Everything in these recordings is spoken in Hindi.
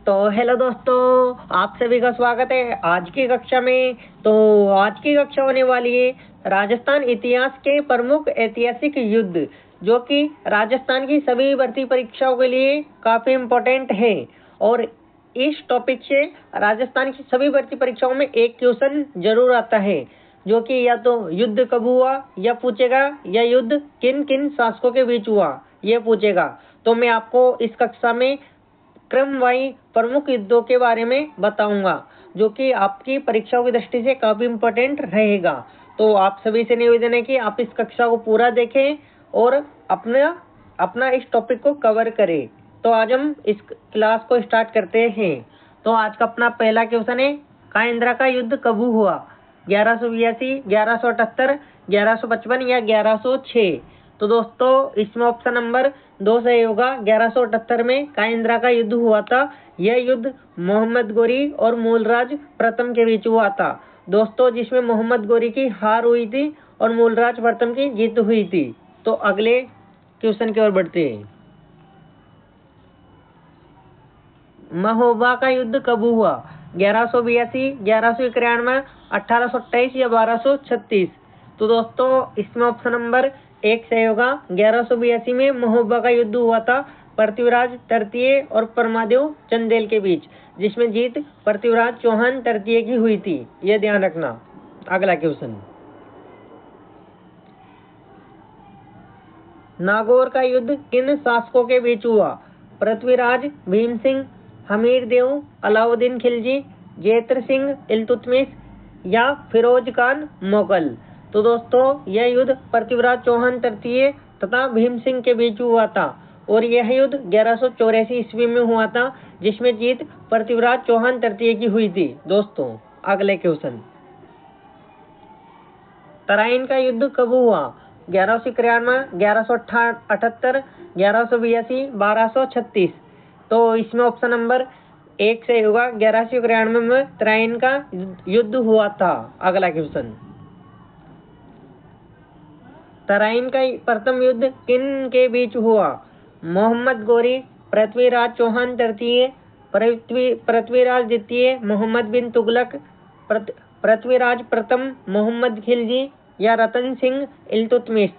तो हेलो दोस्तों, आप सभी का स्वागत है आज की कक्षा में। तो आज की कक्षा होने वाली है राजस्थान इतिहास के प्रमुख ऐतिहासिक युद्ध, जो कि राजस्थान की सभी भर्ती परीक्षाओं के लिए काफी इम्पोर्टेंट है। और इस टॉपिक से राजस्थान की सभी भर्ती परीक्षाओं में एक क्वेश्चन जरूर आता है, जो कि या तो युद्ध कब हुआ या पूछेगा, या युद्ध किन किन शासकों के बीच हुआ ये पूछेगा। तो मैं आपको इस कक्षा में क्रमवाई प्रमुख युद्धों के बारे में बताऊंगा, जो कि आपकी परीक्षाओं की दृष्टि से काफी इम्पोर्टेंट रहेगा। तो आप सभी से निवेदन है कि आप इस कक्षा को पूरा देखें और अपना इस टॉपिक को कवर करें। तो आज हम इस क्लास को स्टार्ट करते हैं। तो आज का अपना पहला क्वेश्चन है, कायेंद्रा का युद्ध कब हुआ? 1182, 1178, 1155 या 1106? तो दोस्तों इसमें ऑप्शन नंबर 2 सही होगा। 1178 में कायेंद्रा का युद्ध हुआ था। यह युद्ध मोहम्मद गोरी और मूलराज प्रथम के बीच हुआ था दोस्तों, जिसमें मोहम्मद गोरी की हार हुई थी और मूलराज प्रथम की जीत हुई थी। तो अगले क्वेश्चन की ओर बढ़ते हैं। महोबा का युद्ध कब हुआ? 1182, 1191, 1828 या 1236? तो दोस्तों इसमें ऑप्शन नंबर 1 सही होगा। 1182 में महोबा का युद्ध हुआ था पृथ्वीराज तृतीय और परमादेव चंदेल के बीच, जिसमें जीत पृथ्वीराज चौहान तृतीय की हुई थी, यह ध्यान रखना। अगला क्वेश्चन, नागौर का युद्ध किन शासकों के बीच हुआ? पृथ्वीराज भीम सिंह, हमीर देव, अलाउद्दीन खिलजी, जैत्र सिंह इल्तुतमिश या फिरोज खान मुगल? तो दोस्तों यह युद्ध पृथ्वीराज चौहान तृतीय तथा भीम सिंह के बीच हुआ था, और यह युद्ध 1184 ईस्वी में हुआ था, जिसमें जीत पृथ्वीराज चौहान तृतीय की हुई थी दोस्तों। अगले क्वेश्चन, तराइन का युद्ध कब हुआ? 1191, 1178, 1182, 1236? तो इसमें ऑप्शन नंबर 1 सही होगा। 1191 में तराइन का युद्ध हुआ था। अगला क्वेश्चन, तराइन का प्रथम युद्ध किन के बीच हुआ? मोहम्मद गोरी, पृथ्वीराज चौहान तृतीय, पृथ्वीराज द्वितीय, मोहम्मद बिन तुगलक, पृथ्वीराज प्रथम, मोहम्मद खिलजी या रतन सिंह इल्तुतमिश?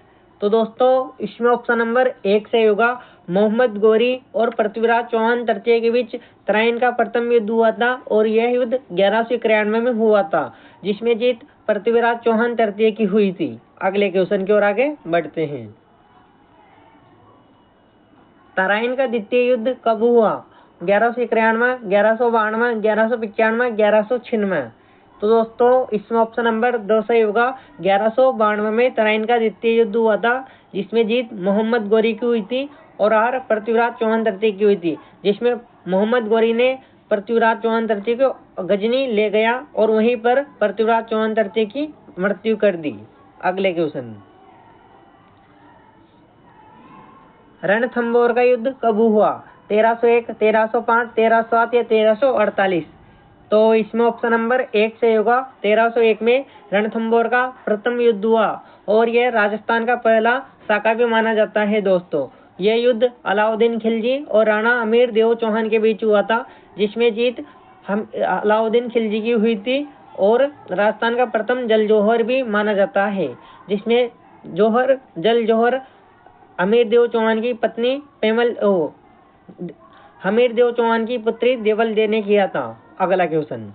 तो दोस्तों इसमें ऑप्शन नंबर 1 सही होगा। मोहम्मद गोरी और पृथ्वीराज चौहान तृतीय के बीच तराइन का प्रथम युद्ध हुआ था, और यह युद्ध 1191 में हुआ था, जिसमें जीत पृथ्वीराज चौहान तृतीय की हुई थी। अगले क्वेश्चन की ओर आगे बढ़ते हैं। तराइन का द्वितीय युद्ध कब हुआ? 1191, 1192, 1195, 1196? तो दोस्तों इसमें ऑप्शन नंबर 2 सही होगा। 1192 में तराइन का द्वितीय युद्ध हुआ था, जिसमें जीत मोहम्मद गोरी की हुई थी और हार पृथ्वीराज चौहान तृतीय की हुई थी, जिसमें मोहम्मद गोरी ने पृथ्वीराज चौहान तृतीय को गजनी ले गया और वहीं पर पृथ्वीराज चौहान तृतीय की मृत्यु कर दी। अगले क्वेश्चन, रणथंभौर का युद्ध कब हुआ? 1301, 1305, 1307 या 1348? तो इसमें ऑप्शन नंबर 1 सही होगा। 1301 में रणथंभौर का प्रथम युद्ध हुआ, और यह राजस्थान का पहला साका भी माना जाता है दोस्तों। यह युद्ध अलाउद्दीन खिलजी और राणा अमीर देव चौहान के बीच हुआ था, जिसमें जीत अलाउद्दीन खिलजी की हुई थी, और राजस्थान का प्रथम जल जौहर भी माना जाता है, जिसमें जल जौहर अमीर देव चौहान की पत्नी हमीर देव चौहान की पुत्री देवल दे ने किया था। अगला क्वेश्चन,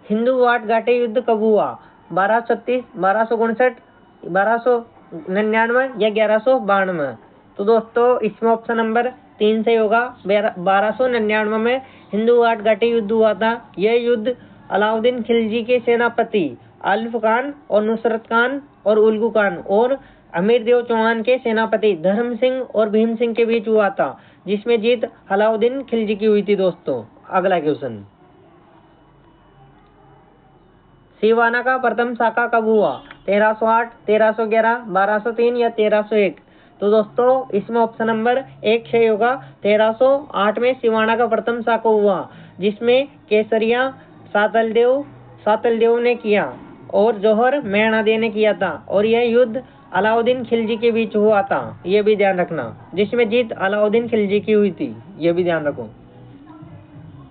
हिंदू वाट घाटी युद्ध कब हुआ? 1236, 1259, 1299 या 1192? तो दोस्तों इसमें ऑप्शन नंबर 3 सही होगा। 1299 में हिंदू वाट घाटी युद्ध हुआ था। यह युद्ध अलाउद्दीन खिलजी के सेनापति अल्फ खान और नुसरत खान और उल्गू खान और अमीर देव चौहान के सेनापति धर्म सिंह और भीम सिंह के बीच हुआ था, जिसमें जीत अलाउद्दीन खिलजी की हुई थी दोस्तों। अगला क्वेश्चन, सिवाना का प्रथम साका कब हुआ? 1308, 1311, 1203 या 1301? तो दोस्तों इसमें ऑप्शन नंबर 1 सही होगा। 1308 में सिवाना का प्रथम साका हुआ, जिसमें केसरिया सातलदेव ने किया और जौहर मेहणादे ने किया था, और यह युद्ध अलाउद्दीन खिलजी के बीच हुआ था, ये भी ध्यान रखना, जिसमें जीत अलाउद्दीन खिलजी की हुई थी, ये भी ध्यान रखो।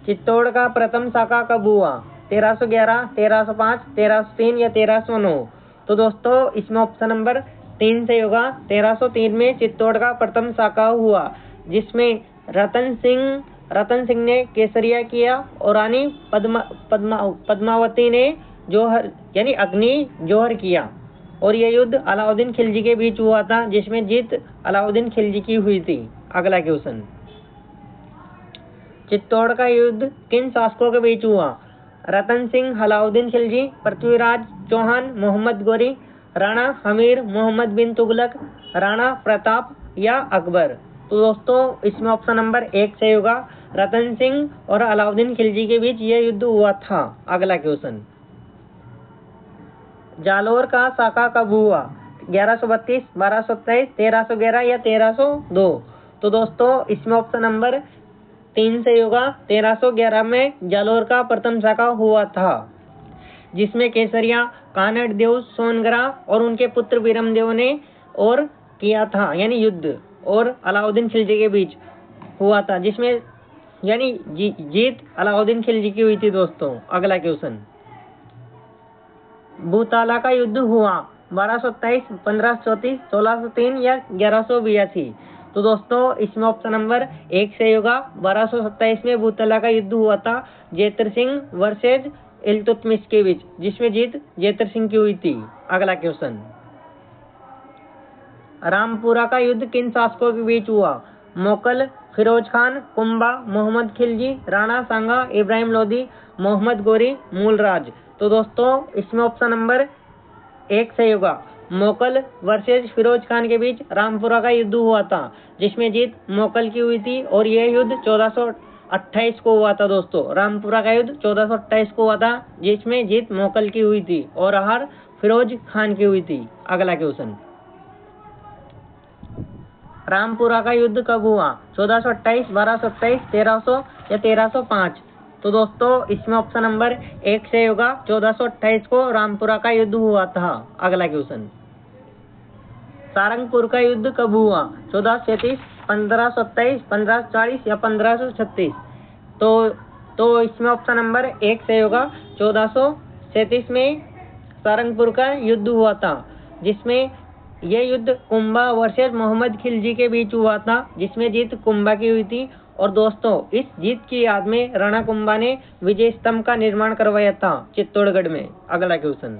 चित्तौड़ का प्रथम शाखा कब हुआ? 1311, 1305, 1303 या 1309? तो दोस्तों इसमें ऑप्शन नंबर 3 से होगा। 1303 में चित्तौड़ का प्रथम शाखा हुआ, जिसमें रतन सिंह ने केसरिया किया और रानी पद्मावती ने जौहर यानी अग्नि जौहर किया। और यह युद्ध अलाउद्दीन खिलजी के बीच हुआ था, जिसमें जीत अलाउद्दीन खिलजी की हुई थी। अगला क्वेश्चन, चित्तौड़ का युद्ध किन शासकों के बीच हुआ? रतन सिंह, अलाउद्दीन खिलजी, पृथ्वीराज चौहान, मोहम्मद गोरी, राणा हमीर, मोहम्मद बिन तुगलक, राणा प्रताप या अकबर? तो दोस्तों इसमें ऑप्शन नंबर 1 सही होगा। रतन सिंह और अलाउद्दीन खिलजी के बीच यह युद्ध हुआ था। अगला क्वेश्चन, जालोर का शाखा कब हुआ? 1132, 1227, 1311 या 1302? तो दोस्तों इसमें ऑप्शन नंबर 3 सही होगा। 1311 में जालोर का प्रथम शाखा हुआ था, जिसमें केसरिया, कानड़ देव सोनगरा और उनके पुत्र वीरमदेव ने और किया था, यानी युद्ध, और अलाउद्दीन खिलजी के बीच हुआ था, जिसमें यानी जीत अलाउद्दीन खिलजी की हुई थी दोस्तों। अगला क्वेश्चन, भूताला का युद्ध हुआ 1227, 1534, 1603 या 1182? तो दोस्तों इसमें ऑप्शन नंबर 1 सही होगा। 1227 में भूताला का युद्ध हुआ था, जेतर सिंह वर्सेज इल्तुतमिश के बीच, जिसमें जीत जेतर सिंह की हुई थी। अगला क्वेश्चन, रामपुरा का युद्ध किन शासकों के बीच हुआ? मोकल, फिरोज खान, कुंभा, मोहम्मद खिलजी, राणा सांगा, इब्राहिम लोदी, मोहम्मद गोरी, मूलराज? तो दोस्तों इसमें ऑप्शन नंबर 1 सही होगा। मोकल वर्सेज फिरोज खान के बीच रामपुरा का युद्ध हुआ था, जिसमें जीत मोकल की हुई थी, और यह युद्ध 1428 को हुआ था दोस्तों। रामपुरा का युद्ध 1428 को हुआ था, जिसमें जीत मोकल की हुई थी और हार फिरोज खान की हुई थी। अगला क्वेश्चन, रामपुरा का युद्ध कब हुआ? 1428, 1227, 1300 या 1305? तो दोस्तों इसमें ऑप्शन नंबर 1 से होगा। 1428 को रामपुरा का युद्ध हुआ था। अगला क्वेश्चन, सारंगपुर का युद्ध कब हुआ? 1437, 1527, 1540 या 1536? तो इसमें ऑप्शन नंबर 1 से होगा। 1437 में सारंगपुर का युद्ध हुआ था, जिसमें यह युद्ध कुंभा वर्सेस मोहम्मद खिलजी के बीच हुआ था, जिसमें जीत कुंभा की हुई थी। और दोस्तों इस जीत की याद में राणा कुंभा ने विजय स्तंभ का निर्माण करवाया था चित्तौड़गढ़ में। अगला क्वेश्चन,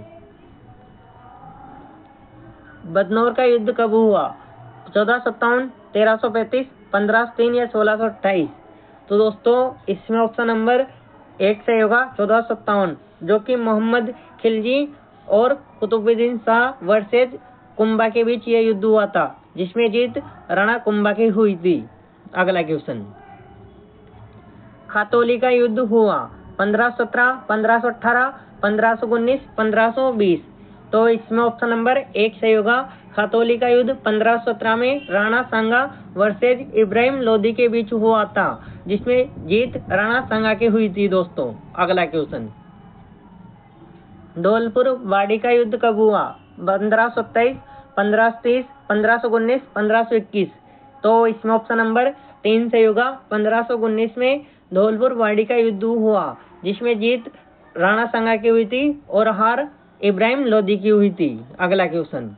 बदनौर का युद्ध कब हुआ? 1457, 1335, 1503 या 1628? तो दोस्तों इसमें ऑप्शन नंबर 1 से होगा 1457, जो कि मोहम्मद खिलजी और कुतुबुद्दीन शाह वर्सेज कुंभा के बीच यह युद्ध हुआ था, जिसमें जीत राणा कुंभा की हुई थी। अगला क्वेश्चन, खातौली का युद्ध हुआ 1517, 1518, 1519, 1520? तो इसमें ऑप्शन नंबर 1 सही होगा। खातौली का युद्ध 1517 में राणा सांगा वर्सेज इब्राहिम लोदी के बीच हुआ था, जिसमें जीत राणा सांगा की हुई थी दोस्तों। अगला क्वेश्चन, धौलपुर वाड़ी का युद्ध कब हुआ? 1527, 1530, 1519, 1521? तो इसमें ऑप्शन नंबर 3 सही होगा। 1519 में धौलपुर वाड़ी का युद्ध हुआ, जिसमें जीत राणा सांगा की हुई थी और हार इब्राहिम लोदी की हुई थी। अगला क्वेश्चन,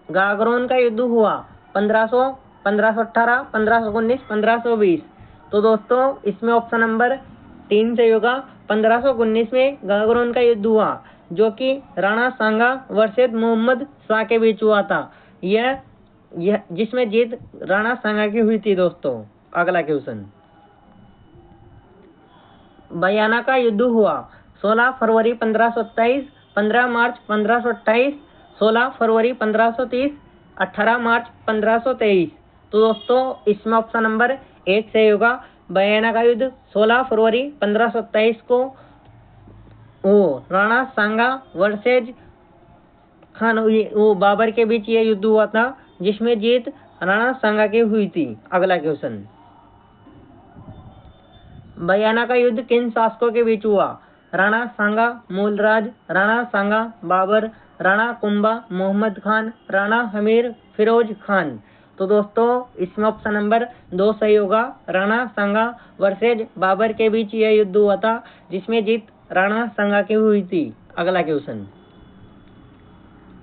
गागरोन का युद्ध हुआ 1500, 1518, 1519, 1520? तो दोस्तों इसमें ऑप्शन नंबर 3 सही होगा। 1519 में गागरोन का युद्ध हुआ, जो कि राणा सांगा वर्सेज मोहम्मद शाह के बीच हुआ था, यह जिसमें जीत राणा सांगा की हुई थी दोस्तों। अगला क्वेश्चन, बयाना का युद्ध हुआ 16 फरवरी 1527, 15 मार्च 1528, 16 फरवरी 1530, 18 मार्च 1523? तो दोस्तों इसमें ऑप्शन नंबर 1 सही होगा। बयाना का युद्ध 16 फरवरी 1527 को राणा सांगा वर्सेज खान बाबर के बीच यह युद्ध हुआ था, जिसमें जीत राणा सांगा की हुई थी। अगला क्वेश्चन, बयाना का युद्ध किन शासकों के बीच हुआ? राणा सांगा, मूलराज, राणा सांगा, बाबर, राणा कुंभा मोहम्मद खान, राणा हमीर फिरोज खान। तो दोस्तों इसमें ऑप्शन नंबर 2 सही होगा। राणा सांगा वर्सेज बाबर के बीच यह युद्ध हुआ था, जिसमें जीत राणा सांगा की हुई थी। अगला क्वेश्चन,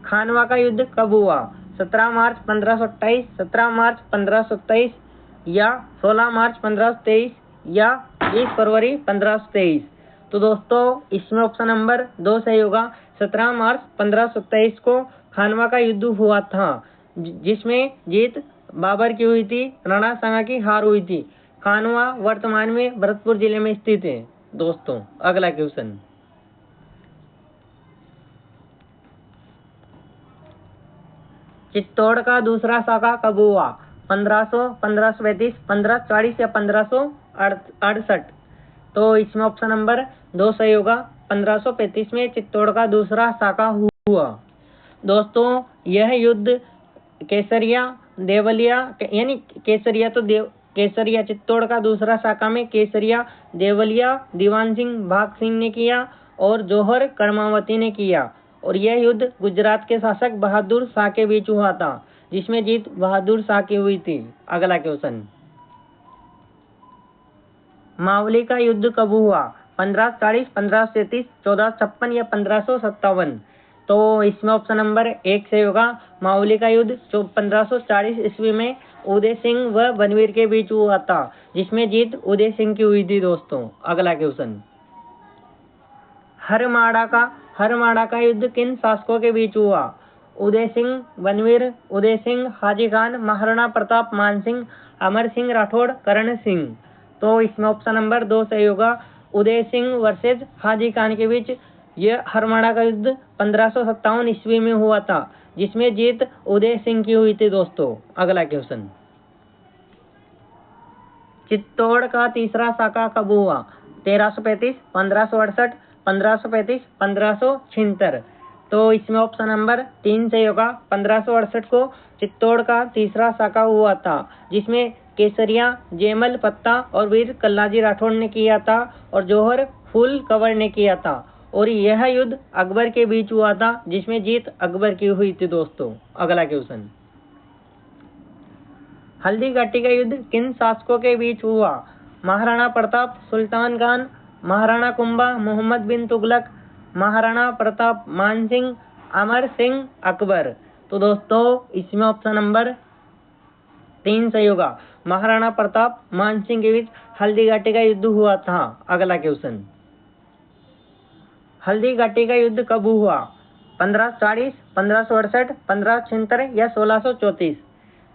खानवा का युद्ध कब हुआ? 17 मार्च 1528, 17 मार्च 1527 या 16 मार्च 1523 या 20 फरवरी 1523। तो दोस्तों इसमें ऑप्शन नंबर 2 सही होगा। 17 मार्च 1527 को खानवा का युद्ध हुआ था, जिसमें जीत बाबर की हुई थी, राणा सांगा की हार हुई थी। खानवा वर्तमान में भरतपुर जिले में स्थित है। दोस्तों अगला क्वेश्चन, चित्तौड़ का दूसरा शाखा कब हुआ? 1500, 1535, 1540 या 1568। तो इसमें ऑप्शन नंबर 2 सही होगा। 1535 में चित्तौड़ का दूसरा शाखा हुआ। दोस्तों यह युद्ध केसरिया देवलिया यानी केसरिया चित्तौड़ का दूसरा शाखा में केसरिया देवलिया दीवान सिंह भाग सिंह ने किया और जौहर कर्मावती ने किया। और यह युद्ध गुजरात के शासक बहादुर शाह के बीच हुआ था, जिसमें जीत बहादुर शाह की हुई थी। अगला क्वेश्चन, मावली का युद्ध कब हुआ? 1540, 1533, 1456 या 1557। तो इसमें ऑप्शन नंबर 1 से होगा। मावली का युद्ध 1540 ईस्वी में उदय सिंह व बनवीर के बीच हुआ था, जिसमें जीत उदय सिंह की हुई थी। दोस्तों अगला क्वेश्चन, हरमाड़ा का युद्ध किन शासकों के बीच हुआ? उदय सिंह बनवीर, उदय सिंह हाजी खान, महाराणा प्रताप मानसिंह, अमर सिंह राठौड़, करण सिंह। तो इसमें ऑप्शन नंबर 2 सही होगा। उदय सिंह वर्सेज हाजी खान के बीच यह हरमाड़ा का युद्ध 1557 ईस्वी में हुआ था, जिसमें जीत उदय सिंह की हुई थी। दोस्तों अगला क्वेश्चन, चित्तौड़ का तीसरा शाखा कब हुआ? 1335, 1568, 1535, 1576। तो इसमें ऑप्शन नंबर 3 सही होगा। 1568 को चित्तौड़ का तीसरा शाखा हुआ था, जिसमें केसरिया जयमल पत्ता और वीर कल्लाजी राठौड़ ने किया था और जौहर फूल कंवर ने किया था। और यह युद्ध अकबर के बीच हुआ था, जिसमें जीत अकबर की हुई थी। दोस्तों अगला क्वेश्चन, हल्दी घाटी का युद्ध किन शासकों के बीच हुआ? महाराणा प्रताप सुल्तान खान, महाराणा कुंभा मोहम्मद बिन तुगलक, महाराणा प्रताप मानसिंह, अमर सिंह अकबर। तो दोस्तों इसमें ऑप्शन नंबर 3 सही होगा। महाराणा प्रताप मानसिंह के बीच हल्दी घाटी का युद्ध हुआ था। अगला क्वेश्चन, हल्दी घाटी का युद्ध कब हुआ? 1540, 1568, 1576 या 1634।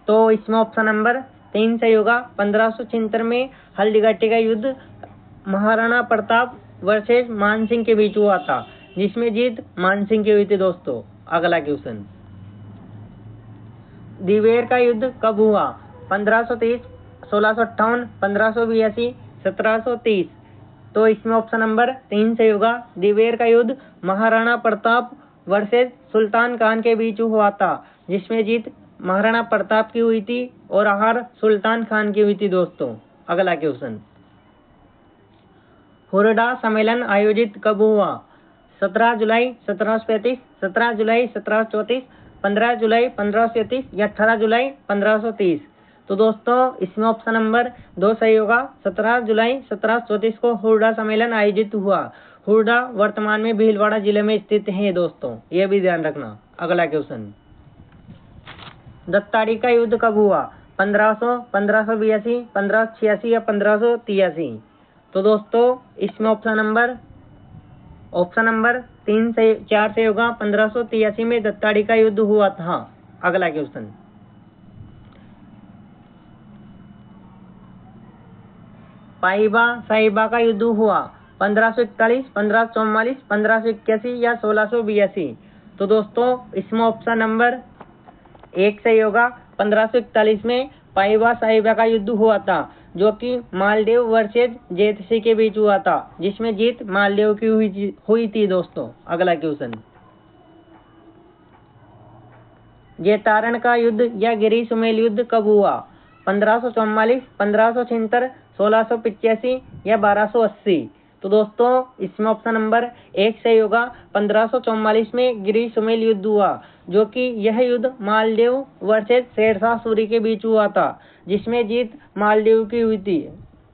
तो इसमें ऑप्शन नंबर 3 सही होगा। 1576 में हल्दी घाटी का युद्ध महाराणा प्रताप वर्सेज मानसिंह के बीच हुआ था, जिसमें जीत मानसिंह की हुई थी। दोस्तों अगला क्वेश्चन, दिवेर का युद्ध कब हुआ? 1530, 1658, 1582, 1730। तो इसमें ऑप्शन नंबर 3 सही होगा। दिवेर का युद्ध महाराणा प्रताप वर्सेज सुल्तान खान के बीच हुआ था, जिसमें जीत महाराणा प्रताप की हुई थी और हार सुल्तान खान की हुई थी। दोस्तों अगला क्वेश्चन, हुरडा सम्मेलन आयोजित कब हुआ? 17 जुलाई 1735, 17 जुलाई 1734, 15 जुलाई 1537 या 18 जुलाई 1530। तो दोस्तों इसमें ऑप्शन नंबर 2 सही होगा। 17 जुलाई 1734 को हुरडा सम्मेलन आयोजित हुआ। हुरडा वर्तमान में भीलवाड़ा जिले में स्थित है। दोस्तों यह भी ध्यान रखना। अगला क्वेश्चन, दत्ताड़ी का युद्ध कब हुआ? 1500, 1582, 1586 या 1583। तो दोस्तों इसमें ऑप्शन नंबर 3 से 4 से होगा। 1583 में दत्ताड़ी का युद्ध हुआ था। अगला क्वेश्चन, पाइबा साहिबा का युद्ध हुआ 1541, 1544, 1581 या 1682। तो दोस्तों इसमें ऑप्शन नंबर 1 सही होगा। 1541 में पाइबा साहिबा का युद्ध हुआ था, जो कि मालदेव वर्सेज जेतसी के बीच हुआ था, जिसमें जीत मालदेव की हुई थी। दोस्तों अगला क्वेश्चन, जेतारण का युद्ध या गिरी सुमेल युद्ध कब हुआ? 1544, 1576, 1685 या 1280। तो दोस्तों इसमें ऑप्शन नंबर 1 सही होगा। 1544 में गिरी सुमेल युद्ध हुआ, जो कि यह युद्ध मालदेव वर्सेस शेरशाह सूरी के बीच हुआ था, जिसमें जीत मालदेव की हुई थी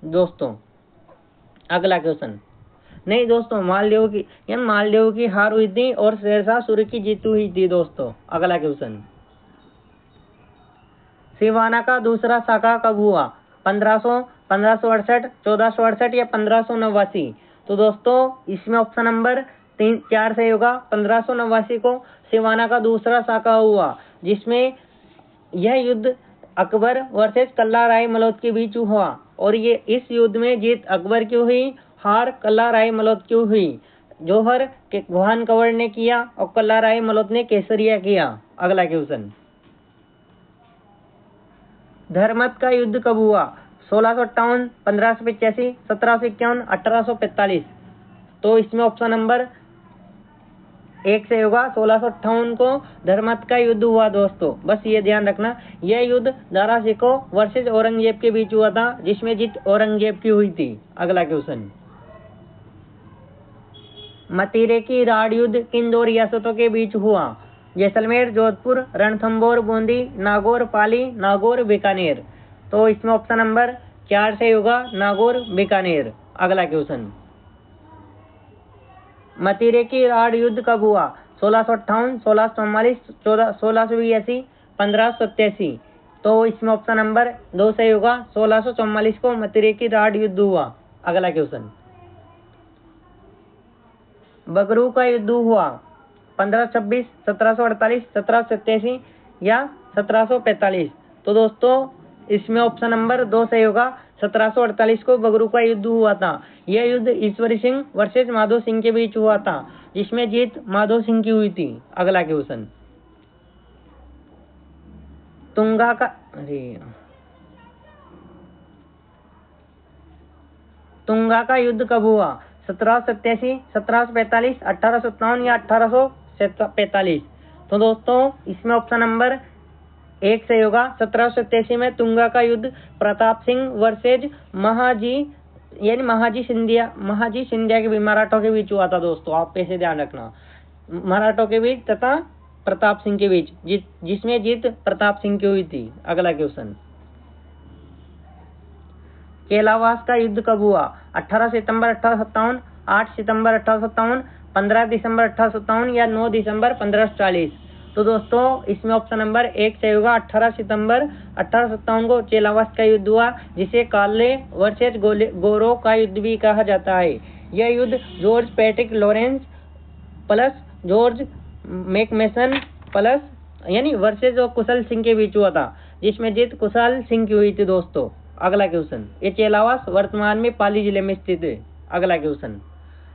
दोस्तों। अगला क्वेश्चन, नहीं दोस्तों, मालदेव की हार हुई थी और शेरशाह सूरी की जीत हुई थी दोस्तों। अगला क्वेश्चन, सिवाना का दूसरा शाखा कब हुआ? 1500, 1568, 1468 या 1589? तो दोस्तों इसमें ऑप्शन नंबर 4 सही होगा। 1589 को सिवाना का दूसरा शाखा हुआ, जिसमें यह युद्ध अकबर वर्सेस कल्ला राय मलोद के बीच हुआ, और ये इस युद्ध में जीत अकबर की हुई, हार कल्ला राय मलोद की हुई। जौहर के गुहान कंवर ने किया और कल्ला राय मलोद ने केसरिया किया। अगला क्वेश्चन, धर्मत का युद्ध कब हुआ? 1658, 1585, 1751, 1845? तो इसमें ऑप्शन नंबर 1 से होगा। 1658 को धर्मत का युद्ध हुआ दोस्तों। बस ये ध्यान रखना, यह युद्ध दारा शिकोह वर्सेस औरंगजेब के बीच हुआ था, जिसमें जीत औरंगजेब की हुई थी। अगला क्वेश्चन, मतीरे की राड़ युद्ध किन 2 रियासतों के बीच हुआ? जैसलमेर, जोधपुर, रणथंभौर, बूंदी, नागौर, पाली, नागौर, बीकानेर? तो इसमें ऑप्शन नंबर 4 से होगा, नागौर, बीकानेर। अगला क्वेश्चन, मतीरे की राड़ युद्ध कब हुआ? 1658, 1644, 1682, 1587? तो इसमें ऑप्शन नंबर 2 सही होगा। 1644 को मतीरे की राड़ युद्ध हुआ। अगला क्वेश्चन, बगरू का युद्ध हुआ 1526, 1748, 1787 या 1745? तो दोस्तों इसमें ऑप्शन नंबर 2 सही होगा। 1748 को बगरू का युद्ध हुआ था। यह युद्ध ईश्वरी सिंह वर्सेस माधो सिंह के बीच हुआ था, जिसमें जीत माधो सिंह की हुई थी। अगला क्वेश्चन, तुंगा का युद्ध कब हुआ? 1787, 1745, 1857 या 1845? तो दोस्तों इसमें ऑप्शन नंबर 1 सही होगा। 1787 में तुंगा का युद्ध प्रताप सिंह वर्सेज महाजी सिंधिया के बीच, मराठों के बीच हुआ था दोस्तों। आप कैसे ध्यान रखना, मराठों के बीच तथा प्रताप सिंह के बीच, जिसमें जीत प्रताप सिंह की हुई थी। अगला क्वेश्चन, केलावास का युद्ध कब हुआ? 18 सितंबर 1857, 8 सितंबर 1857, 15 दिसंबर 1857 या 9 दिसंबर 1540? तो दोस्तों इसमें ऑप्शन नंबर 1 सही होगा। 18 सितंबर 1857 को केलावास का युद्ध हुआ, जिसे काले वर्सेस गोरों का युद्ध भी कहा जाता है। यह युद्ध George Patrick Lawrence plus George McMason plus versus और कुशल सिंह के बीच हुआ था, जिसमें जीत कुशल सिंह की हुई थी दोस्तों। अगला क्वेश्चन, ये केलावास वर्तमान में पाली जिले में स्थित है। अगला क्वेश्चन,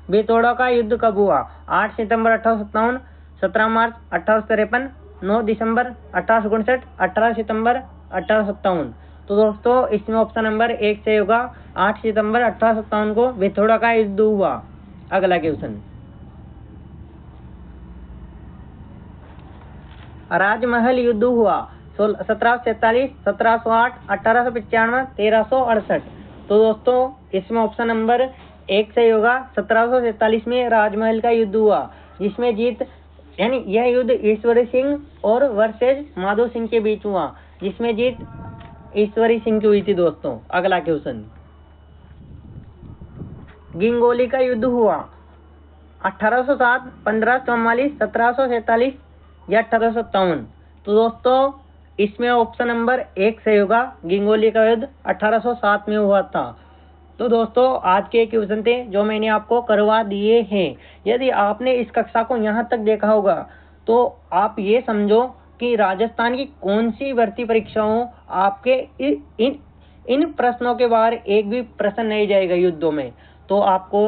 बेतौड़ा का युद्ध कब हुआ? 8 सितंबर 1857, 17 मार्च 1853, 9 दिसंबर 1859, 18 सितंबर 1857? तो दोस्तों इसमें ऑप्शन नंबर 1 से होगा। 8 सितंबर 1857 को बेतौड़ा का युद्ध हुआ। अगला क्वेश्चन, राजमहल युद्ध हुआ 1747, 1708, 1895, 1368? तो दोस्तों इसमें ऑप्शन नंबर 1 सही होगा। 1747 में राजमहल का युद्ध हुआ, जिसमें जीत यह युद्ध ईश्वरी सिंह और वर्सेज माधो सिंह के बीच हुआ, जिसमें जीत ईश्वरी सिंह की हुई थी दोस्तों। अगला क्वेश्चन, गिंगोली का युद्ध हुआ 1807, 1544, 1747 या 1857? तो दोस्तों इसमें ऑप्शन नंबर 1 सही होगा। गिंगोली का युद्ध 1807 में हुआ था। तो दोस्तों आज के क्वेश्चन थे जो मैंने आपको करवा दिए हैं। यदि आपने इस कक्षा को यहाँ तक देखा होगा तो आप ये समझो कि राजस्थान की कौन सी भर्ती परीक्षाओं आपके इन प्रश्नों के बाहर एक भी प्रश्न नहीं जाएगा युद्धों में। तो आपको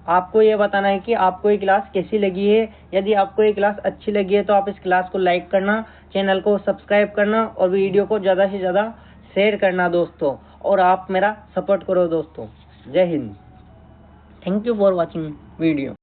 आपको ये बताना है कि आपको ये क्लास कैसी लगी है। यदि आपको ये क्लास अच्छी लगी है तो आप इस क्लास को लाइक करना, चैनल को सब्सक्राइब करना और वीडियो को ज़्यादा से ज़्यादा शेयर करना दोस्तों, और आप मेरा सपोर्ट करो दोस्तों। जय Hind. Thank you for watching video.